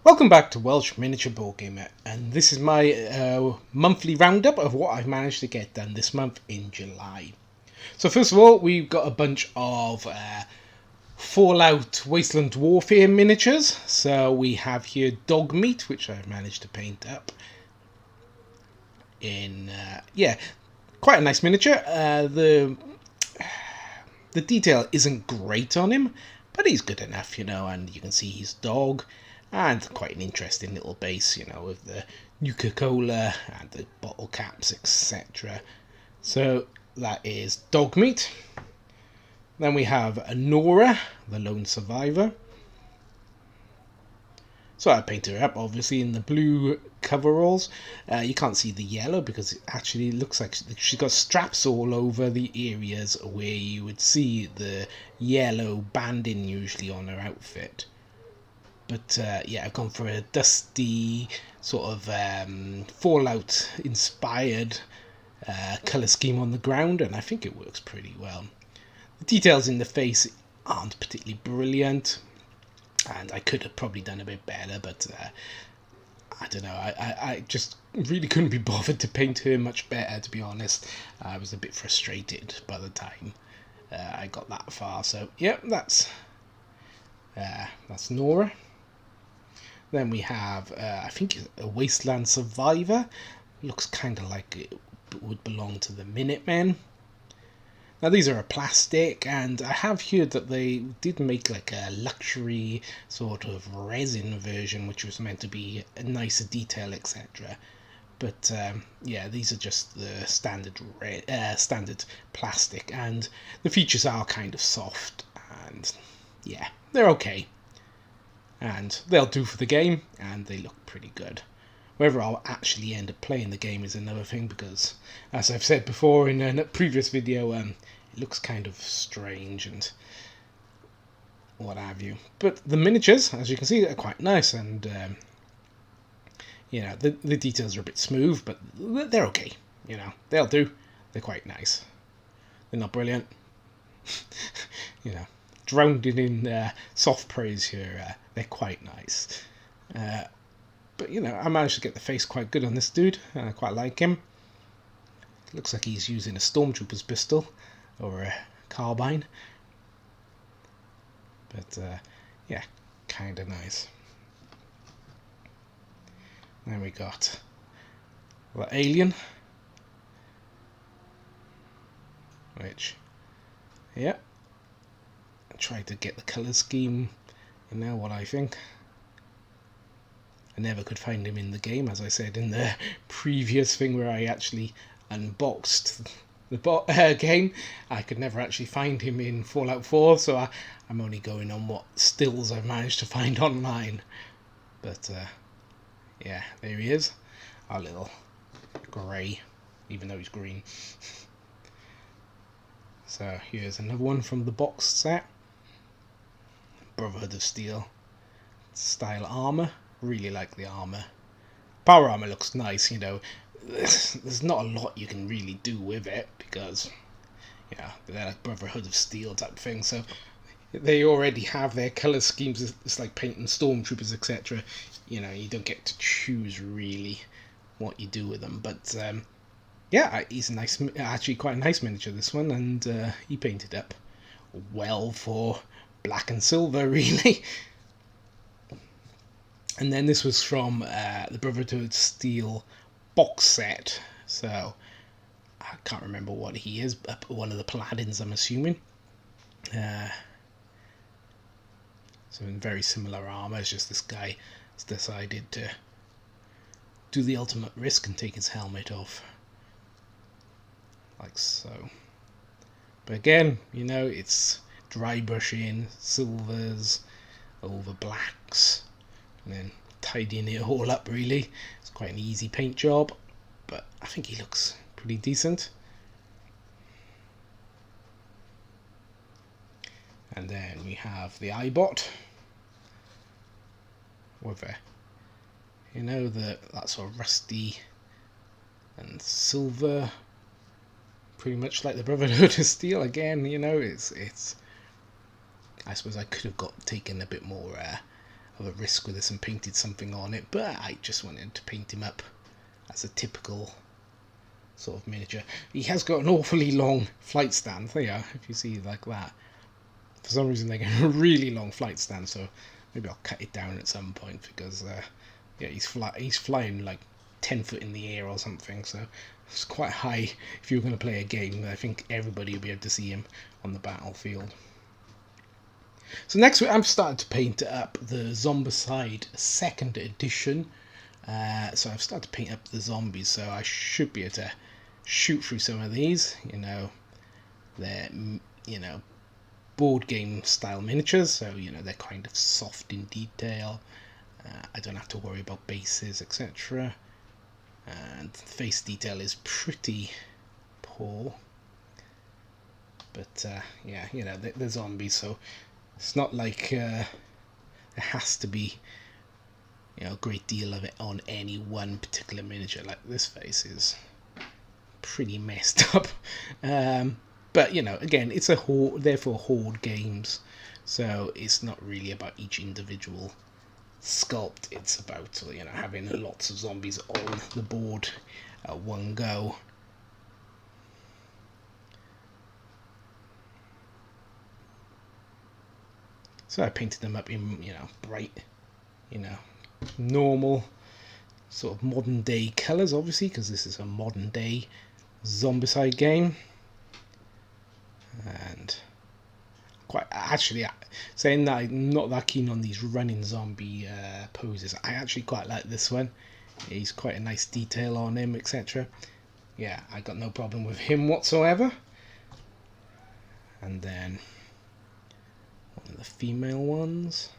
Welcome back to Welsh Miniature Board Gamer, and this is my monthly roundup of what I've managed to get done this month in July. So first of all, we've got a bunch of Fallout Wasteland Warfare miniatures. So we have here Dog Meat, which I've managed to paint up in, quite a nice miniature. The detail isn't great on him, but he's good enough, and you can see his dog, and quite an interesting little base, with the Nuka-Cola and the bottle caps, etc. So that is Dog Meat. Then we have Nora, the lone survivor. So I painted her up, obviously, in the blue coveralls. You can't see the yellow because it actually looks like she's got straps all over the areas where you would see the yellow banding usually on her outfit. But I've gone for a dusty, sort of Fallout-inspired colour scheme on the ground, and I think it works pretty well. The details in the face aren't particularly brilliant, and I could have probably done a bit better, but I don't know. I just really couldn't be bothered to paint her much better, to be honest. I was a bit frustrated by the time I got that far. So, yeah, that's Nora. Then we have, I think, a Wasteland Survivor. Looks kind of like it would belong to the Minutemen. Now these are a plastic, and I have heard that they did make like a luxury sort of resin version, which was meant to be a nicer detail, etc. But these are just the standard plastic, and the features are kind of soft, and yeah, they're okay. And they'll do for the game, and they look pretty good. Whether I'll actually end up playing the game is another thing, because, as I've said before in a previous video, it looks kind of strange and what have you. But the miniatures, as you can see, are quite nice, and the details are a bit smooth, but they're okay. They'll do. They're quite nice. They're not brilliant. Drowned in soft praise here. They're quite nice. But, I managed to get the face quite good on this dude. I quite like him. Looks like he's using a stormtrooper's pistol or a carbine. But, kind of nice. Then we got the alien. Which, I tried to get the colour scheme, what I think. I never could find him in the game, as I said in the previous thing where I actually unboxed the game. I could never actually find him in Fallout 4, so I'm only going on what stills I've managed to find online. But there he is, our little grey, even though he's green. So here's another one from the box set. Brotherhood of Steel style armour. Really like the armour. Power armour looks nice, There's not a lot you can really do with it because, they're like Brotherhood of Steel type thing. So they already have their colour schemes. It's like painting stormtroopers, etc. You don't get to choose really what you do with them. But he's actually quite a nice miniature, this one, and he painted up well for black and silver, really. And then this was from the Brotherhood of Steel box set. So I can't remember what he is. One of the Paladins, I'm assuming. So in very similar armour. It's just this guy has decided to do the ultimate risk and take his helmet off. Like so. But again, it's dry brushing, silvers over blacks, and then tidying it all up, really. It's quite an easy paint job, but I think he looks pretty decent. And then we have the iBot with that sort of rusty and silver, pretty much like the Brotherhood of Steel. Again, it's I suppose I could have taken a bit more of a risk with this and painted something on it, but I just wanted to paint him up as a typical sort of miniature. He has got an awfully long flight stand there, if you see like that. For some reason they get a really long flight stand, so maybe I'll cut it down at some point, because yeah, he's flying like 10 foot in the air or something, so it's quite high. If you're going to play a game, I think everybody will be able to see him on the battlefield. So next week I'm starting to paint up the Zombicide 2nd edition. So I've started to paint up the zombies, so I should be able to shoot through some of these. You know, they're, you know, board game style miniatures, so you know they're kind of soft in detail. I don't have to worry about bases, etc. And face detail is pretty poor, but yeah, you know, they're zombies, so it's not like there has to be, you know, a great deal of it on any one particular miniature. Like this face is pretty messed up. But you know, again, it's a horde, therefore horde games, so it's not really about each individual sculpt. It's about, you know, having lots of zombies on the board at one go. So I painted them up in, you know, bright, you know, normal sort of modern day colours, obviously, because this is a modern day Zombicide game. And quite actually, saying that I'm not that keen on these running zombie poses, I actually quite like this one. He's quite a nice detail on him, etc. Yeah, I got no problem with him whatsoever. And then one of the female ones,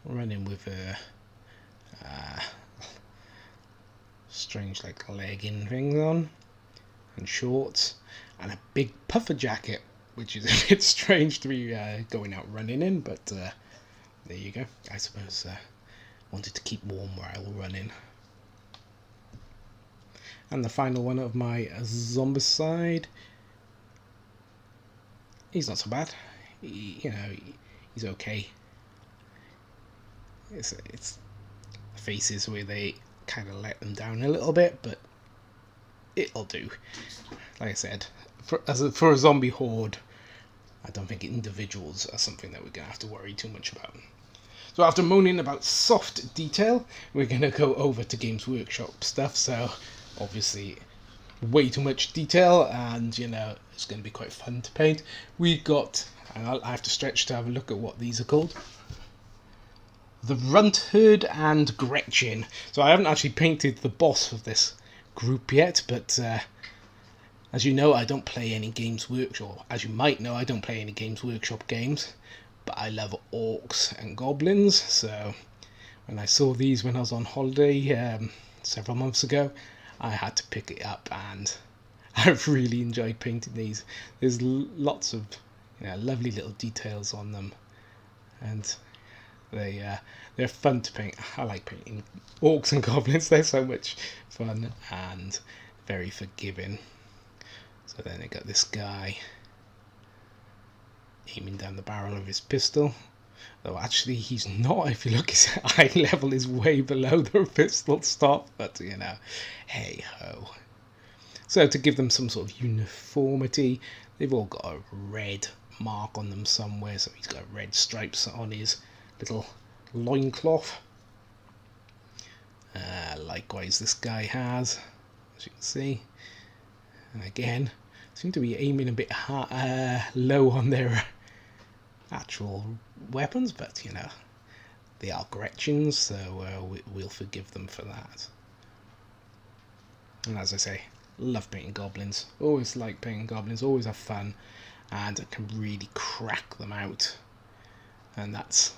running with a strange like legging things on and shorts and a big puffer jacket, which is a bit strange to be going out running in, but there you go. I suppose wanted to keep warm while running. And the final one of my Zombicide, he's not so bad. You know, he's okay. It's faces where they kind of let them down a little bit, but it'll do. Like I said, for a zombie horde, I don't think individuals are something that we're going to have to worry too much about. So after moaning about soft detail, we're going to go over to Games Workshop stuff. So obviously way too much detail, and you know, it's going to be quite fun to paint. We got, and I have to stretch to have a look at what these are called, the Runt and Gretchen. So I haven't actually painted the boss of this group yet, but as you know, I don't play any Games Workshop. As you might know, I don't play any Games Workshop games, but I love orcs and goblins. So when I saw these when I was on holiday several months ago, I had to pick it up, and I've really enjoyed painting these. There's lots of, you know, lovely little details on them, and they're fun to paint. I like painting orcs and goblins. They're so much fun and very forgiving. So then I got this guy aiming down the barrel of his pistol. Though actually he's not, if you look, his eye level is way below the pistol stop, but you know, hey ho. So to give them some sort of uniformity, they've all got a red mark on them somewhere, so he's got red stripes on his little loincloth. Likewise this guy has, as you can see. And again, seem to be aiming a bit low on their actual weapons, but you know, they are Gretchens, so we'll forgive them for that. And as I say, love painting goblins. Always like painting goblins, always have fun, and I can really crack them out. And that's,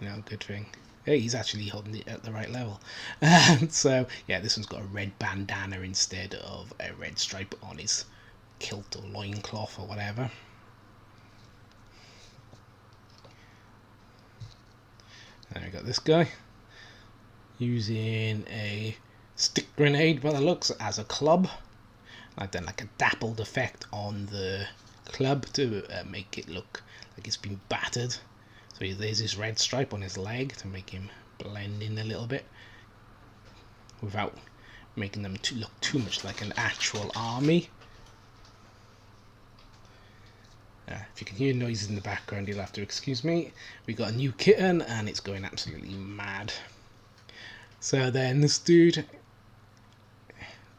you know, a good thing. Hey, he's actually holding it at the right level. So, yeah, this one's got a red bandana instead of a red stripe on his kilt or loincloth or whatever. And I got this guy using a stick grenade by the looks as a club. I've done like a dappled effect on the club to make it look like it's been battered. So there's this red stripe on his leg to make him blend in a little bit without making them look too much like an actual army. If you can hear noises in the background, you'll have to excuse me. We got a new kitten and it's going absolutely mad. So then this dude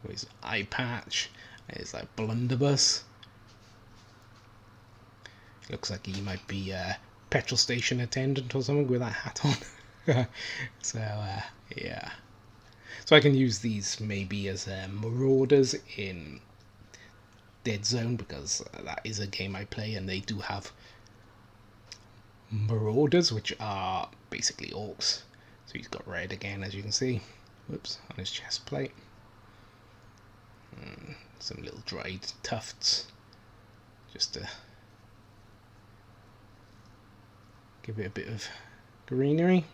with his eye patch is like blunderbuss. Looks like he might be a petrol station attendant or something with that hat on. So yeah. So I can use these maybe as marauders in Dead Zone, because that is a game I play and they do have marauders, which are basically orcs. So he's got red again, as you can see. Whoops, on his chest plate. Some little dried tufts, just to give it a bit of greenery.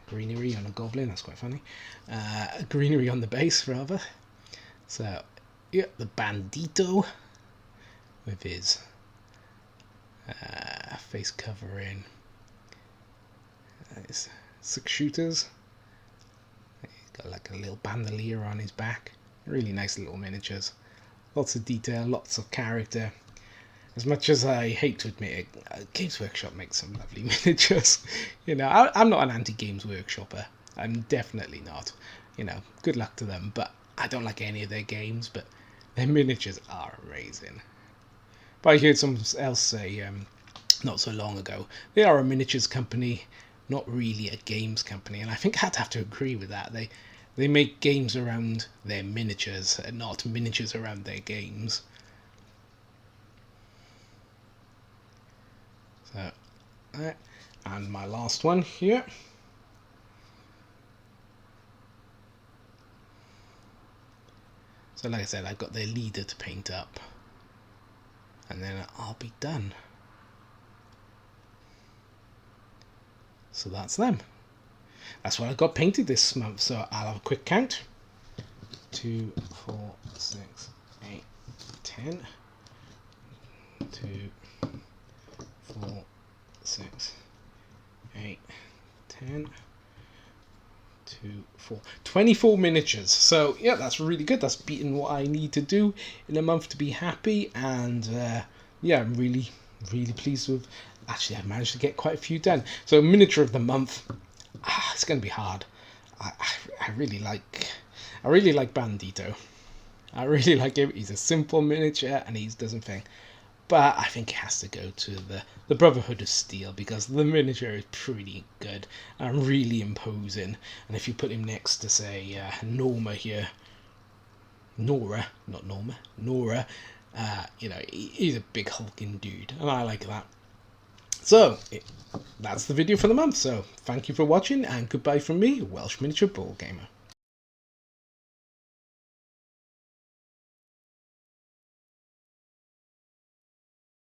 Greenery on a goblin, that's quite funny. Greenery on the base, rather. So, yeah, the bandito with his face covering, his 6 shooters. He's got like a little bandolier on his back. Really nice little miniatures. Lots of detail, lots of character. As much as I hate to admit it, Games Workshop makes some lovely miniatures. You know, I'm not an anti-Games Workshopper. I'm definitely not. You know, good luck to them. But I don't like any of their games, but their miniatures are amazing. But I heard someone else say not so long ago, they are a miniatures company, not really a games company. And I think I'd have to agree with that. They make games around their miniatures and not miniatures around their games. So, and my last one here. So like I said, I've got their leader to paint up. And then I'll be done. So that's them. That's what I got painted this month. So I'll have a quick count. 2, 4, 6, 8, 10. 2, 4, 6, 8, 10. 2, 4, 24 miniatures. So yeah, that's really good. That's beating what I need to do in a month to be happy. And yeah, I'm really pleased with. Actually, I've managed to get quite a few done. So miniature of the month. It's going to be hard. I really like Bandito. I really like him. He's a simple miniature and he doesn't think. But I think it has to go to the Brotherhood of Steel, because the miniature is pretty good and really imposing. And if you put him next to, say, Norma here, Nora, not Norma, Nora, you know, he's a big hulking dude, and I like that. So, that's the video for the month. So, thank you for watching, and goodbye from me, Welsh Miniature Ball Gamer.